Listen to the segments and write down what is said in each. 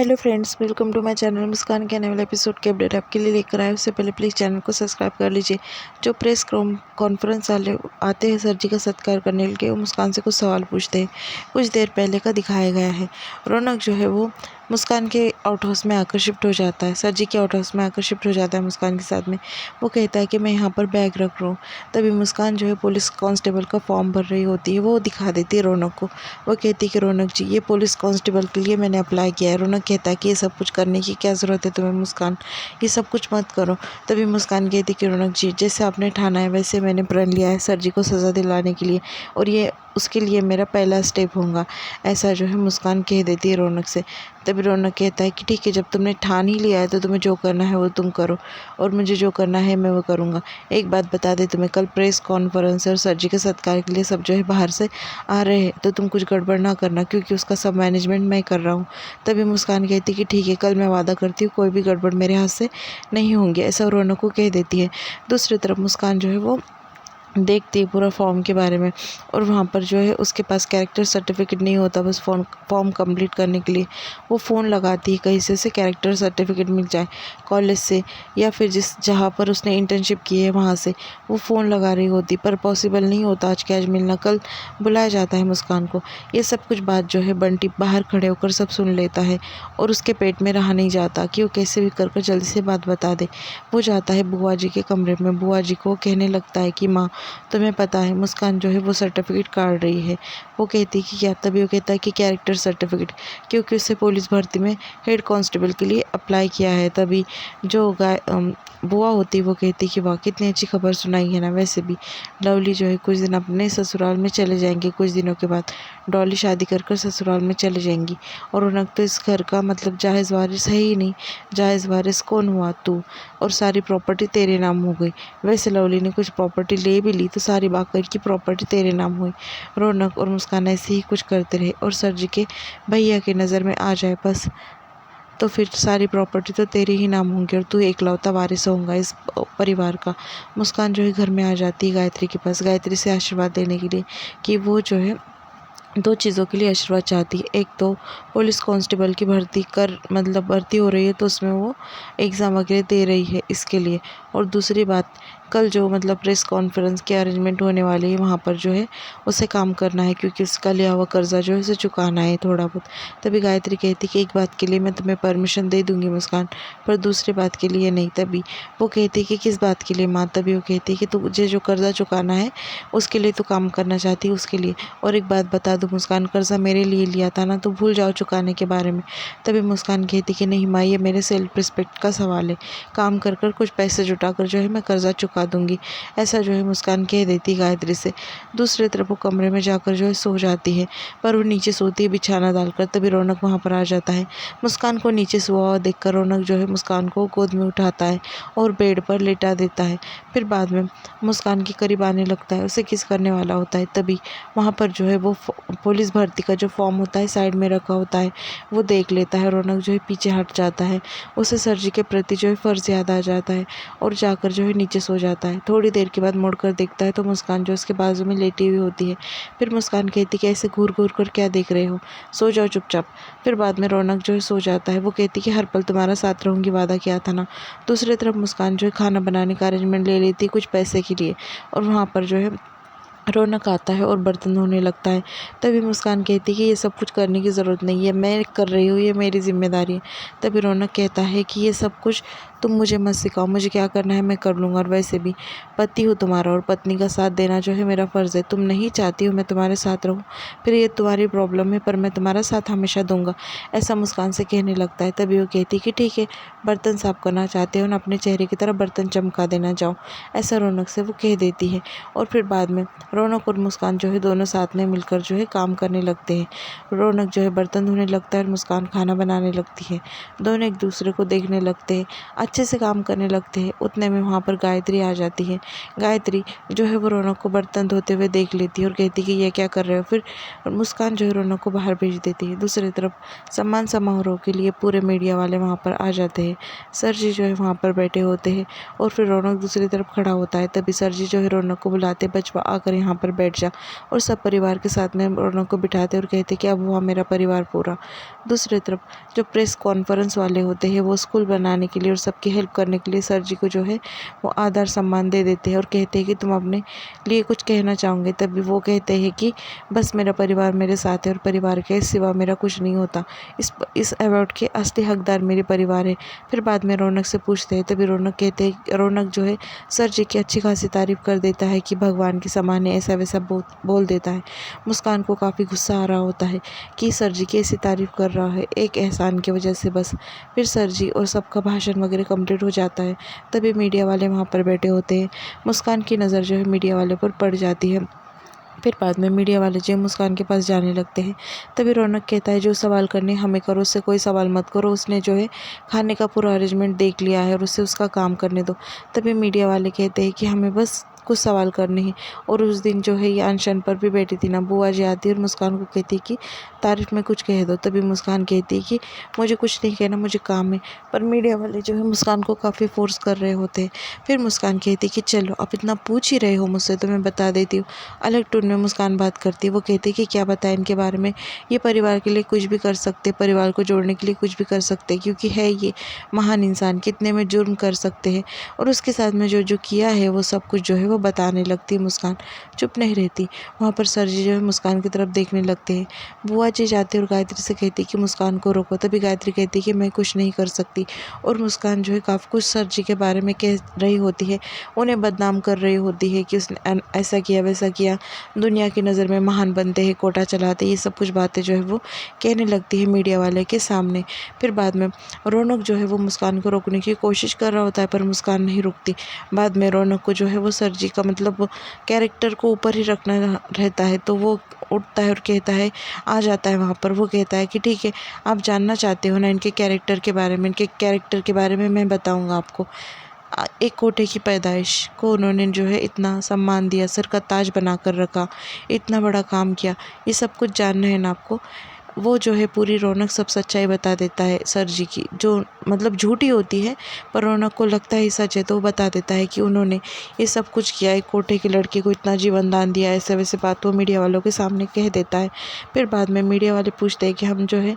Hello friends, welcome to my channel. Muskan के आने वाले एपिसोड के अपडेट आपके लिए लेकर आए। उससे पहले प्लीज़ चैनल को सब्सक्राइब कर लीजिए। जो प्रेस कॉन्फ्रेंस वाले आते हैं सर जी का सत्कार करने के लिए, वो मुस्कान से कुछ सवाल पूछते हैं। कुछ देर पहले का दिखाया गया है। रौनक जो है वो मुस्कान के आउट हाउस में आकर शिफ्ट हो जाता है। सर जी के आउट हाउस में आकर शिफ्ट हो जाता है मुस्कान के साथ में। वो कहता है कि मैं यहाँ पर बैग रख रहा हूँ। तभी मुस्कान जो है पुलिस कांस्टेबल का फॉर्म भर रही होती है। वो दिखा देती है रौनक को। वो कहती है कि रौनक जी, ये पुलिस कांस्टेबल के लिए मैंने अप्लाई किया है। रौनक कहता है कि ये सब कुछ करने की क्या ज़रूरत है तुम्हें मुस्कान, ये सब कुछ मत करो। तभी मुस्कान कहती कि रौनक जी, जैसे आपने ठाना है वैसे मैंने प्रण लिया है सर जी को सज़ा दिलाने के लिए, और ये उसके लिए मेरा पहला स्टेप होगा। ऐसा जो है मुस्कान कह देती है रौनक से। तभी रौनक कहता है कि ठीक है, जब तुमने ठान ही लिया है तो तुम्हें जो करना है वो तुम करो, और मुझे जो करना है मैं वो करूँगा। एक बात बता दे तुम्हें, कल प्रेस कॉन्फ्रेंस और सर जी के सत्कार के लिए सब जो है बाहर से आ रहे हैं, तो तुम कुछ गड़बड़ ना करना, क्योंकि उसका सब मैनेजमेंट मैं कर रहा हूँ। तभी मुस्कान कहती कि ठीक है, कल मैं वादा करती हूँ कोई भी गड़बड़ मेरे हाथ से नहीं होंगी। ऐसा रौनक को कह देती है। दूसरी तरफ मुस्कान जो है वो देखती है पूरा फॉर्म के बारे में, और वहाँ पर जो है उसके पास कैरेक्टर सर्टिफिकेट नहीं होता बस फॉर्म कंप्लीट करने के लिए। वो फ़ोन लगाती है कहीं से उसे कैरेक्टर सर्टिफिकेट मिल जाए, कॉलेज से या फिर जहाँ पर उसने इंटर्नशिप की है वहाँ से। वो फ़ोन लगा रही होती, पर पॉसिबल नहीं होता आज के आज मिलना। कल बुलाया जाता है मुस्कान को। ये सब कुछ बात जो है बंटी बाहर खड़े होकर सब सुन लेता है, और उसके पेट में रहा नहीं जाता कि वो कैसे भी कर जल्दी से बात बता दे। वो जाता है बुआ जी के कमरे में। बुआ जी को कहने लगता है कि माँ, तुम्हें पता है मुस्कान जो है वो सर्टिफिकेट काट रही है। वो कहती कि क्या? तभी वो कहता है कि कैरेक्टर सर्टिफिकेट, क्योंकि उससे पुलिस भर्ती में हेड कांस्टेबल के लिए अप्लाई किया है। तभी जो बुआ होती वो कहती कि वाह, कितनी अच्छी खबर सुनाई है ना। वैसे भी लवली जो है कुछ दिन अपने ससुराल में चले जाएंगे। कुछ दिनों के बाद डॉली शादी कर ससुराल में चले जाएंगी, और रौनक तो इस घर का मतलब जायज़ वारिस है ही नहीं। जायज़ वारिस कौन हुआ? तू। और सारी प्रॉपर्टी तेरे नाम हो गई। वैसे लवली ने कुछ प्रॉपर्टी ले भी ली, तो सारी बाकी की प्रॉपर्टी तेरे नाम हुई। रौनक और मुस्कान ऐसे ही कुछ करते रहे, और सर जी के भैया की नज़र में आ जाए बस, तो फिर सारी प्रॉपर्टी तो तेरे ही नाम होंगी, और तू एकलौता वारिस होगा इस परिवार का। मुस्कान जो है घर में आ जाती है गायत्री के पास, गायत्री से आशीर्वाद देने के लिए, कि वो जो है दो चीज़ों के लिए आशीर्वाद चाहती है। एक तो पुलिस कांस्टेबल की भर्ती मतलब भर्ती हो रही है, तो उसमें वो एग्ज़ाम वगैरह दे रही है इसके लिए। और दूसरी बात, कल जो मतलब प्रेस कॉन्फ्रेंस की अरेंजमेंट होने वाली है, वहाँ पर जो है उसे काम करना है, क्योंकि उसका लिया हुआ कर्जा जो है उसे चुकाना है थोड़ा बहुत। तभी गायत्री कहती कि एक बात के लिए मैं तुम्हें परमिशन दे दूँगी मुस्कान, पर दूसरी बात के लिए नहीं। तभी वो कहती कि किस बात के लिए माँ? तभी वो कहती कि तुझे जो कर्जा चुकाना है उसके लिए तू काम करना चाहती है, उसके लिए। और एक बात बता दूँ मुस्कान, कर्जा मेरे लिए लिया था ना, तो भूल जाओ चुकाने के बारे में। तभी मुस्कान कहती कि नहीं माँ, ये मेरे सेल्फ रिस्पेक्ट का सवाल है। काम कर कुछ पैसे जुटा कर जो है मैं कर्जा चुका दूंगी। ऐसा जो है मुस्कान कह देती गायत्री से। दूसरी तरफ वो कमरे में जाकर जो है सो जाती है, पर वो नीचे सोती है बिछाना डालकर। तभी रौनक वहाँ पर आ जाता है। मुस्कान को नीचे सोआ हुआ देखकर रौनक जो है मुस्कान को गोद में उठाता है और बेड पर लेटा देता है। फिर बाद में मुस्कान के करीब आने लगता है, उसे किस करने वाला होता है। तभी वहाँ पर जो है वो पुलिस भर्ती का जो फॉर्म होता है साइड में रखा होता है, वो देख लेता है। रौनक जो है पीछे हट जाता है। उसे सर जी के प्रति जो है फ़र्ज़ याद आ जाता है, और जाकर जो है नीचे सो जाता है। थोड़ी देर के बाद मुड़कर देखता है तो मुस्कान जो उसके बाजू में लेटी हुई होती है। फिर मुस्कान कहती कि ऐसे घूर घूर कर क्या देख रहे हो, सो जाओ चुपचाप। फिर बाद में रौनक जो है सो जाता है। वो कहती कि हर पल तुम्हारा साथ रहूँगी, वादा किया था ना। दूसरी तरफ मुस्कान जो है खाना बनाने का अरेंजमेंट ले लेती है कुछ पैसे के लिए, और वहाँ पर जो है रौनक आता है और बर्तन धोने लगता है। तभी मुस्कान कहती है कि ये सब कुछ करने की ज़रूरत नहीं है, मैं कर रही हूँ, ये मेरी ज़िम्मेदारी है। तभी रौनक कहता है कि ये सब कुछ तुम मुझे मत सिखाओ, मुझे क्या करना है मैं कर लूँगा, और वैसे भी पति हूँ तुम्हारा, और पत्नी का साथ देना जो है मेरा फ़र्ज़ है। तुम नहीं चाहती हो मैं तुम्हारे साथ रहूँ, फिर ये तुम्हारी प्रॉब्लम है, पर मैं तुम्हारा साथ हमेशा दूँगा। ऐसा मुस्कान से कहने लगता है। तभी वो कहती है कि ठीक है, बर्तन साफ़ करना चाहते हो ना, अपने चेहरे की तरफ बर्तन चमका देना, जाओ। ऐसा रौनक से वो कह देती है। और फिर बाद में रौनक और मुस्कान जो है दोनों साथ में मिलकर जो है काम करने लगते हैं। रौनक जो है बर्तन धोने लगता है और मुस्कान खाना बनाने लगती है। दोनों एक दूसरे को देखने लगते हैं। अच्छे से काम करने लगते हैं। उतने में वहाँ पर गायत्री आ जाती है। गायत्री जो है वो रौनक को बर्तन धोते हुए देख लेती है और कहती है कि ये क्या कर रहे हो। फिर मुस्कान जो है रौनक को बाहर भेज देती है। दूसरी तरफ सम्मान समारोह के लिए पूरे मीडिया वाले वहाँ पर आ जाते हैं। सर जी जो है वहाँ पर बैठे होते हैं और फिर रौनक दूसरी तरफ खड़ा होता है। तभी सर जी जो है रौनक को बुलाते, बचवा आकर यहाँ पर बैठ जा, और सब परिवार के साथ में रौनक को बिठाते और कहते कि अब हुआ मेरा परिवार पूरा। दूसरी तरफ जो प्रेस कॉन्फ्रेंस वाले होते हैं वो स्कूल बनाने के लिए और सबकी हेल्प करने के लिए सर जी को जो है वो आदर सम्मान दे देते हैं और कहते हैं कि तुम अपने लिए कुछ कहना चाहोगे। तभी वो कहते हैं कि बस मेरा परिवार मेरे साथ है और परिवार के सिवा मेरा कुछ नहीं होता। इस अवार्ड के असली हकदार मेरे परिवार है। फिर बाद में रौनक से पूछते हैं, तभी रौनक जो है सर जी की अच्छी खासी तारीफ कर देता है कि भगवान के समान है, ऐसा वैसा बोल देता है। मुस्कान को काफ़ी गुस्सा आ रहा होता है कि सर जी की ऐसी तारीफ कर रहा है एक एहसान की वजह से बस। फिर सर जी और सबका भाषण वगैरह कंप्लीट हो जाता है। तभी मीडिया वाले वहाँ पर बैठे होते हैं। मुस्कान की नज़र जो है मीडिया वाले पर पड़ जाती है। फिर बाद में मीडिया वाले जो मुस्कान के पास जाने लगते हैं। तभी रौनक कहता है जो सवाल करने हमें करो, उससे कोई सवाल मत करो, उसने जो है खाने का पूरा अरेंजमेंट देख लिया है और उससे उसका काम करने दो। तभी मीडिया वाले कहते हैं कि हमें बस कुछ सवाल करने हैं। और उस दिन जो है ये अनशन पर भी बैठी थी ना, बुआ जी आती है और मुस्कान को कहती है कि तारीफ में कुछ कह दो। तभी मुस्कान कहती है कि मुझे कुछ नहीं कहना, मुझे काम है। पर मीडिया वाले जो है मुस्कान को काफ़ी फोर्स कर रहे होते हैं। फिर मुस्कान कहती है कि चलो अब इतना पूछ ही रहे हो मुझसे तो मैं बता देती हूँ। अलग टोन में मुस्कान बात करती है। वो कहती है कि क्या बताएं इनके बारे में, ये परिवार के लिए कुछ भी कर सकते, परिवार को जोड़ने के लिए कुछ भी कर सकते, क्योंकि है ये महान इंसान, कितने में जुर्म कर सकते हैं। और उसके साथ में जो जो किया है वो सब कुछ जो है वो बताने लगती है। मुस्कान चुप नहीं रहती। वहाँ पर सर जी जो है मुस्कान की तरफ देखने लगते हैं। बुआ जी जाते और गायत्री से कहती कि मुस्कान को रोको। तभी गायत्री कहती कि मैं कुछ नहीं कर सकती। और मुस्कान जो है काफ़ी कुछ सर जी के बारे में कह रही होती है, उन्हें बदनाम कर रही होती है कि उसने ऐसा किया वैसा किया, दुनिया की नज़र में महान बनते हैं, कोटा चलाते, ये सब कुछ बातें जो है वो कहने लगती है मीडिया वाले के सामने। फिर बाद में रौनक जो है वो मुस्कान को रोकने की कोशिश कर रहा होता है पर मुस्कान नहीं रुकती। बाद में रौनक को जो है वो सर जी का मतलब कैरेक्टर को ऊपर ही रखना रहता है, तो वो उठता है और कहता है, आ जाता है वहाँ पर। वो कहता है कि ठीक है, आप जानना चाहते हो ना इनके कैरेक्टर के बारे में, इनके कैरेक्टर के बारे में मैं बताऊँगा आपको। एक कोटे की पैदाइश को उन्होंने जो है इतना सम्मान दिया, सर का ताज बना कर रखा, इतना बड़ा काम किया, ये सब कुछ जानना है ना आपको। वो जो है पूरी रौनक सब सच्चाई बता देता है सर जी की, जो मतलब झूठी होती है पर रौनक को लगता है सच है, तो वो बता देता है कि उन्होंने ये सब कुछ किया, एक कोठे की लड़की को इतना जीवन दान दिया, ऐसे वैसे बात वो मीडिया वालों के सामने कह देता है। फिर बाद में मीडिया वाले पूछते हैं कि हम जो है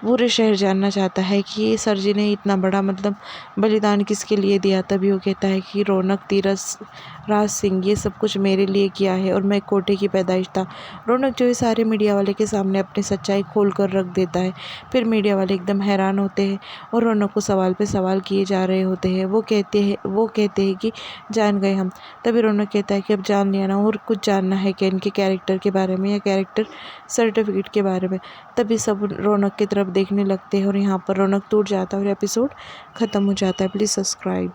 पूरे शहर जानना चाहता है कि ये सर जी ने इतना बड़ा मतलब बलिदान किसके लिए दिया। तभी वो कहता है कि रौनक, तीरथ, राज सिंह, ये सब कुछ मेरे लिए किया है और मैं कोठे की पैदाइश था। रौनक जो है सारे मीडिया वाले के सामने अपनी सच्चाई खोल कर रख देता है। फिर मीडिया वाले एकदम हैरान होते हैं और रौनक को सवाल पे सवाल किए जा रहे होते हैं। वो कहते हैं कि जान गए हम। तभी रौनक कहता है कि अब जान लिया ना, और कुछ जानना है कि इनके कैरेक्टर के बारे में या कैरेक्टर सर्टिफिकेट के बारे में। तभी सब रौनक की तरफ देखने लगते हैं और यहाँ पर रौनक टूट जाता है और एपिसोड ख़त्म हो जाता है। Please subscribe.